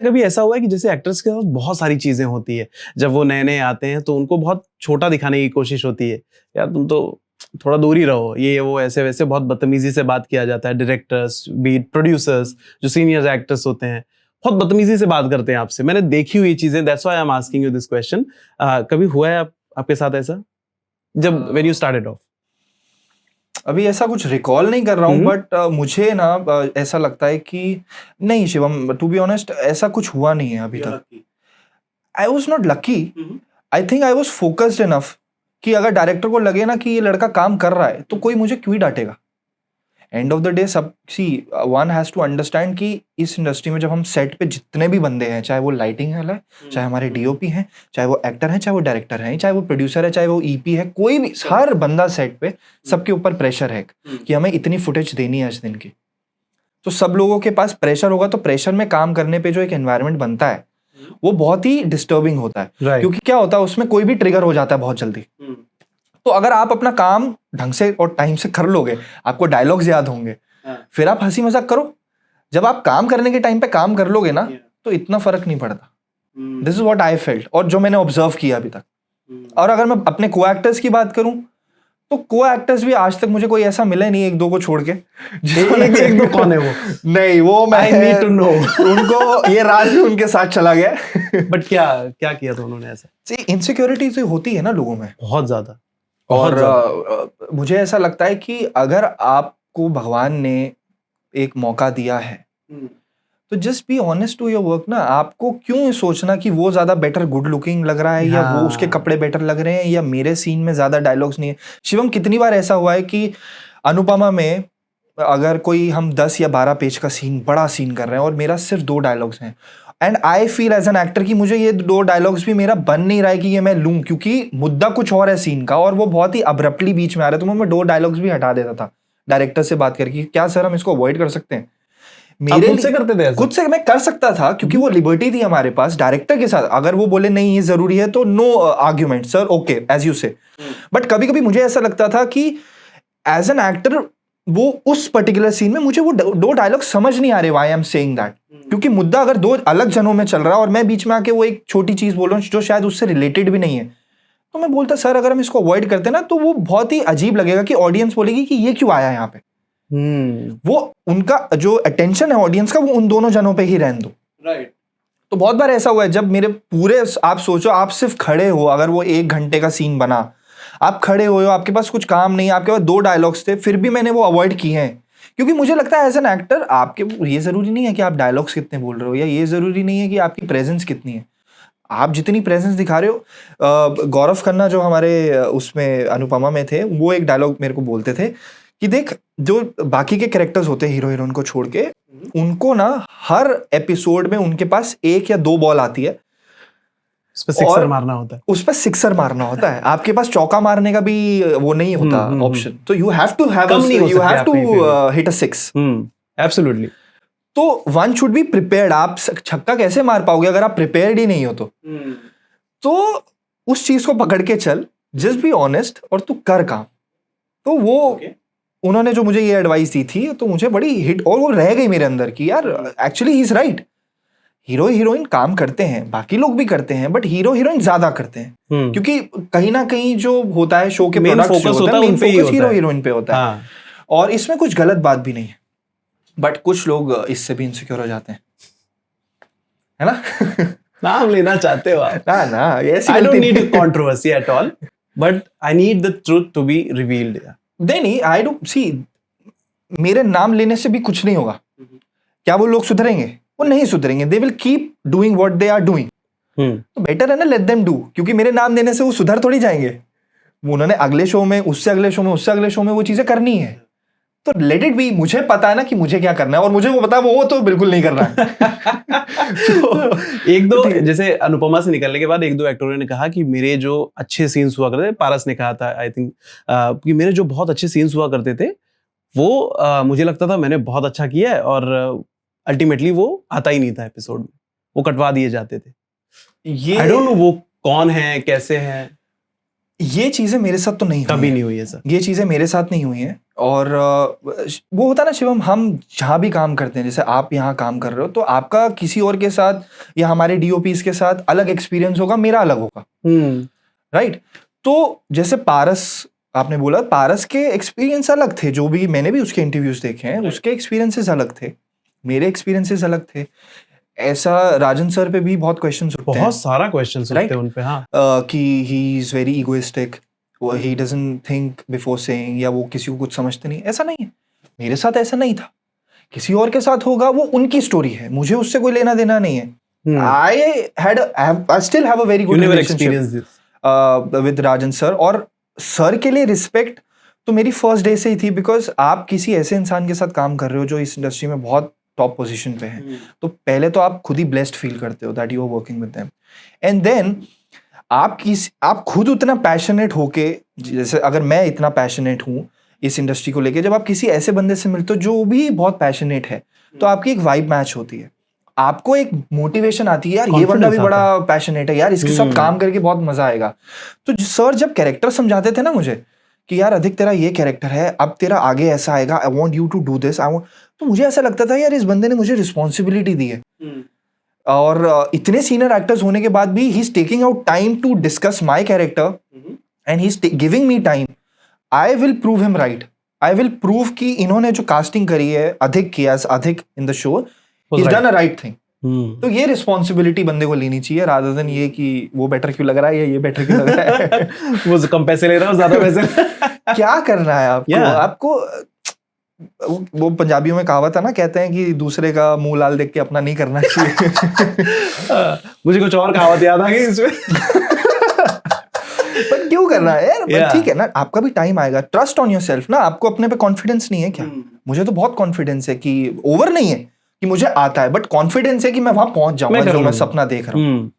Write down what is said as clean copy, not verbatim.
कभी ऐसा हुआ है कि जैसे एक्टर्स के साथ बहुत सारी चीजें होती है, जब वो नए नए आते हैं तो उनको बहुत छोटा दिखाने की कोशिश होती है, यार तुम तो थोड़ा दूर ही रहो, ये वो ऐसे वैसे बहुत बदतमीजी से बात किया जाता है, डायरेक्टर्स बीट प्रोड्यूसर्स जो सीनियर एक्टर्स होते हैं बहुत बदतमीजी से बात करते हैं आपसे, मैंने देखी हुई चीजें, that's why I am asking you this question. कभी हुआ है आपके साथ ऐसा जब व्हेन यू स्टार्टेड ऑफ? अभी ऐसा कुछ रिकॉल नहीं कर रहा हूँ, बट मुझे ना ऐसा लगता है कि नहीं शिवम, टू बी ऑनेस्ट ऐसा कुछ हुआ नहीं है अभी तक। I was not lucky, I think I was focused enough कि अगर डायरेक्टर को लगे ना कि ये लड़का काम कर रहा है तो कोई मुझे क्यों ही डांटेगा। एंड ऑफ द डे सब सी वन हैज टू अंडरस्टैंड कि इस इंडस्ट्री में जब हम सेट पे जितने भी बंदे हैं, चाहे वो लाइटिंग वाला है, चाहे हमारे डीओपी हैं, चाहे वो एक्टर हैं, चाहे वो डायरेक्टर हैं, चाहे वो प्रोड्यूसर है, चाहे वो ईपी है, कोई भी, हर बंदा सेट पे सबके ऊपर प्रेशर है कि हमें इतनी फुटेज देनी है इस दिन की। तो सब लोगों के पास प्रेशर होगा, तो प्रेशर में काम करने पे जो एक एनवायरनमेंट बनता है वो बहुत ही डिस्टर्बिंग होता है, क्योंकि क्या होता है उसमें कोई भी ट्रिगर हो जाता है बहुत जल्दी। तो अगर आप अपना काम ढंग से और टाइम से कर लोगे, आपको डायलॉग्स याद होंगे, फिर आप हंसी मजाक करो। जब आप काम करने के टाइम पे काम कर लोगे ना तो इतना फर्क नहीं पड़ता। This is what I felt, और जो मैंने ऑब्जर्व किया अभी तक। और अगर मैं अपने को एक्टर्स की बात करूं तो को एक्टर्स भी आज तक मुझे कोई ऐसा मिला नहीं, एक दो को छोड़ के। एक दो कौन है वो? नहीं, वो मैं आई नीड टू नो। उनको ये राज भी उनके साथ चला गया। बट क्या क्या किया था उन्होंने ऐसा? इनसिक्योरिटी तो होती है ना लोगों में बहुत ज्यादा। और मुझे ऐसा लगता है कि अगर आपको भगवान ने एक मौका दिया है तो just be honest to your work ना। आपको क्यों सोचना कि वो ज्यादा बेटर गुड लुकिंग लग रहा है या वो उसके कपड़े बेटर लग रहे हैं या मेरे सीन में ज्यादा डायलॉग्स नहीं है। शिवम, कितनी बार ऐसा हुआ है कि अनुपमा में अगर कोई हम 10 या 12 पेज का सीन, बड़ा सीन कर रहे हैं और मेरा सिर्फ 2 डायलॉग्स हैं, and I feel as an actor कि मुझे ये 2 डायलॉग्स भी मेरा बन नहीं रहा है कि ये मैं लूं, क्योंकि मुद्दा कुछ और है सीन का और वो बहुत ही अब्रप्टली बीच में आ रहा है, तो मैं 2 डायलॉग्स भी हटा देता था डायरेक्टर से बात करके, क्या सर हम इसको अवॉइड कर सकते हैं। मेरे खुद से करते थे? खुद से मैं कर सकता था क्योंकि वो लिबर्टी थी हमारे पास। डायरेक्टर के साथ अगर वो बोले नहीं ये जरूरी है तो no argument sir, okay as you say. But कभी कभी मुझे ऐसा लगता था कि एज एन एक्टर वो उस पर्टिकुलर सीन में मुझे वो 2 डायलॉग समझ नहीं आ रहे, why I am saying that, क्योंकि मुद्दा अगर 2 अलग जनों में चल रहा है और मैं बीच में आके वो एक छोटी चीज बोल रहा हूँ जो शायद उससे रिलेटेड भी नहीं है, तो मैं बोलता सर अगर हम इसको अवॉइड करते ना तो वो बहुत ही अजीब लगेगा कि ऑडियंस बोलेगी कि ये क्यों आया यहाँ पे। वो उनका जो अटेंशन है ऑडियंस का वो उन दोनों जनों पे ही रहने दो। राइट। तो बहुत बार ऐसा हुआ है जब मेरे पूरे, आप सोचो आप सिर्फ खड़े हो, अगर वो 1 घंटे का सीन बना, आप खड़े हो, आपके पास कुछ काम नहीं, आपके पास 2 डायलॉग्स थे, फिर भी मैंने वो अवॉइड किए हैं, क्योंकि मुझे लगता है एज एन एक्टर आपके ये जरूरी नहीं है कि आप डायलॉग्स कितने बोल रहे हो या ये जरूरी नहीं है कि आपकी प्रेजेंस कितनी है। आप जितनी प्रेजेंस दिखा रहे हो, गौरव खन्ना जो हमारे उसमें अनुपमा में थे, वो एक डायलॉग मेरे को बोलते थे कि देख जो बाकी के कैरेक्टर्स होते हैं हीरो हीरोइन को छोड़ के, उनको ना हर एपिसोड में उनके पास 1 या 2 बॉल आती है, उस पर सिक्सर मारना होता है, उस पर सिक्सर मारना होता है, आपके पास चौका मारने का भी वो नहीं होता ऑप्शन, तो you have to hit a 6। Absolutely. तो वन शुड बी प्रिपेयर्ड। आप छक्का कैसे मार पाओगे अगर आप प्रिपेयर्ड ही नहीं हो तो उस चीज को पकड़ के चल, जस्ट बी ऑनेस्ट और तू कर काम। तो वो उन्होंने जो मुझे ये एडवाइस दी थी तो मुझे बड़ी हिट, और वो रह गई मेरे अंदर कि यार actually he is right. Hero heroine काम करते हैं, बाकी लोग भी करते हैं, बट हीरो हीरोइन ज्यादा करते हैं, क्योंकि कहीं ना कहीं जो होता है शो के प्रोडक्ट्स होता है, मेन फोकस हीरो हीरोइन पे होता है। और इसमें कुछ गलत बात भी नहीं है, बट कुछ लोग इससे भी इनसिक्योर हो जाते हैं, है ना? नाम लेना चाहते हो आप? ना I don't need a controversy at all, but I need the truth to be revealed. नहीं, I don't see, मेरे नाम लेने से भी कुछ नहीं होगा। क्या वो लोग सुधरेंगे? वो नहीं सुधरेंगे। They will keep doing what they are doing. तो बेटर है ना, let them do, क्योंकि मेरे नाम देने से वो सुधर थोड़ी जाएंगे। उन्होंने अगले शो में, उससे अगले शो में, उससे अगले शो में वो चीजें करनी है, तो लेट इट बी। मुझे पता है ना कि मुझे क्या करना है, और मुझे वो पता है वो तो बिल्कुल नहीं करना है। तो एक दो, जैसे अनुपमा से निकलने के बाद 1-2 एक्टरों ने कहा कि मेरे जो अच्छे सीन्स हुआ करते थे, पारस ने कहा था आई थिंक कि मेरे जो बहुत अच्छे सीन्स हुआ करते थे वो मुझे लगता था मैंने बहुत अच्छा किया है, और अल्टीमेटली वो आता ही नहीं था एपिसोड में, वो कटवा दिए जाते थे। ये आई डोंट नो वो कौन है, कैसे है। ये चीजें मेरे साथ तो नहीं हुई कभी हैं। नहीं हुई है सर। ये चीजें मेरे साथ नहीं हुई हैं। और वो होता ना शिवम, हम जहाँ भी काम करते हैं, जैसे आप यहाँ काम कर रहे हो, तो आपका किसी और के साथ या हमारे डीओपीज के साथ अलग एक्सपीरियंस होगा, मेरा अलग होगा, राइट? तो जैसे पारस आपने बोला, पारस के एक्सपीरियंस अलग थे, जो भी मैंने भी उसके इंटरव्यूज देखे हैं, उसके एक्सपीरियंसेस अलग थे, मेरे एक्सपीरियंसेस अलग थे। ऐसा राजन सर पे भी बहुत क्वेश्चंस उठते हैं, बहुत सारा क्वेश्चन उठते Right? हैं उन पे। हाँ, कि he is very egoistic, he doesn't think before saying, या वो किसी को कुछ समझते नहीं। ऐसा नहीं है, मेरे साथ ऐसा नहीं था, किसी और के साथ होगा, वो उनकी स्टोरी है, मुझे उससे कोई लेना देना नहीं है। I still have a very you good never relationship experienced this. with Rajan sir. और सर के लिए रिस्पेक्ट तो मेरी फर्स्ट डे से ही थी, बिकॉज आप किसी ऐसे इंसान के साथ काम कर रहे हो जो इस इंडस्ट्री में बहुत टॉप पोजीशन पे है, तो पहले तो आप खुद ही ब्लेस्ड फील करते हो that you are working with them, and then आप खुद उतना पैशनेट होके, जैसे अगर मैं इतना पैशनेट हूँ इस इंडस्ट्री को लेके, जब आप किसी ऐसे बंदे से मिलते हो जो भी बहुत पैशनेट है, तो आपकी एक वाइब मैच होती है, आपको एक मोटिवेशन आती है, यार ये बंदा भी बड़ा पैशनेट है, यार इसके साथ काम करके बहुत मजा आएगा। तो सर जब कैरेक्टर समझाते थे ना मुझे कि यार अधिक तेरा ये कैरेक्टर है, अब तेरा आगे ऐसा आएगा, I want you to do this, तो मुझे ऐसा लगता था यार इस बंदे ने मुझे रिस्पॉन्सिबिलिटी दी है। और इतने सीनियर एक्टर्स होने के बाद भी he is taking out time to discuss my character and he is giving me time. I will prove him right, I will prove कि इन्होंने जो कास्टिंग करी है अधिक की, एज अधिक in the show, he is done a right thing. तो ये रिस्पॉन्सिबिलिटी बंदे को लेनी चाहिए, रादर देन ये कि वो बेटर क्यों लग रहा है या ये बेटर क्यों लग रहा है। वो कम पैसे ले रहा है, ज्यादा पैसे क्या करना है आपको? आपको वो पंजाबियों में कहावत है ना, कहते हैं कि दूसरे का मुंह लाल देख के अपना नहीं करना चाहिए। मुझे कुछ और कहावत याद आ गई इसमें। पर क्यों करना है यार? ठीक है ना, आपका भी टाइम आएगा, ट्रस्ट ऑन योरसेल्फ ना। आपको अपने पे कॉन्फिडेंस नहीं है क्या? मुझे तो बहुत कॉन्फिडेंस है, कि ओवर नहीं है कि मुझे आता है, बट कॉन्फिडेंस है कि मैं वहां पहुंच जाऊंगा जो मैं सपना देख रहा हूँ।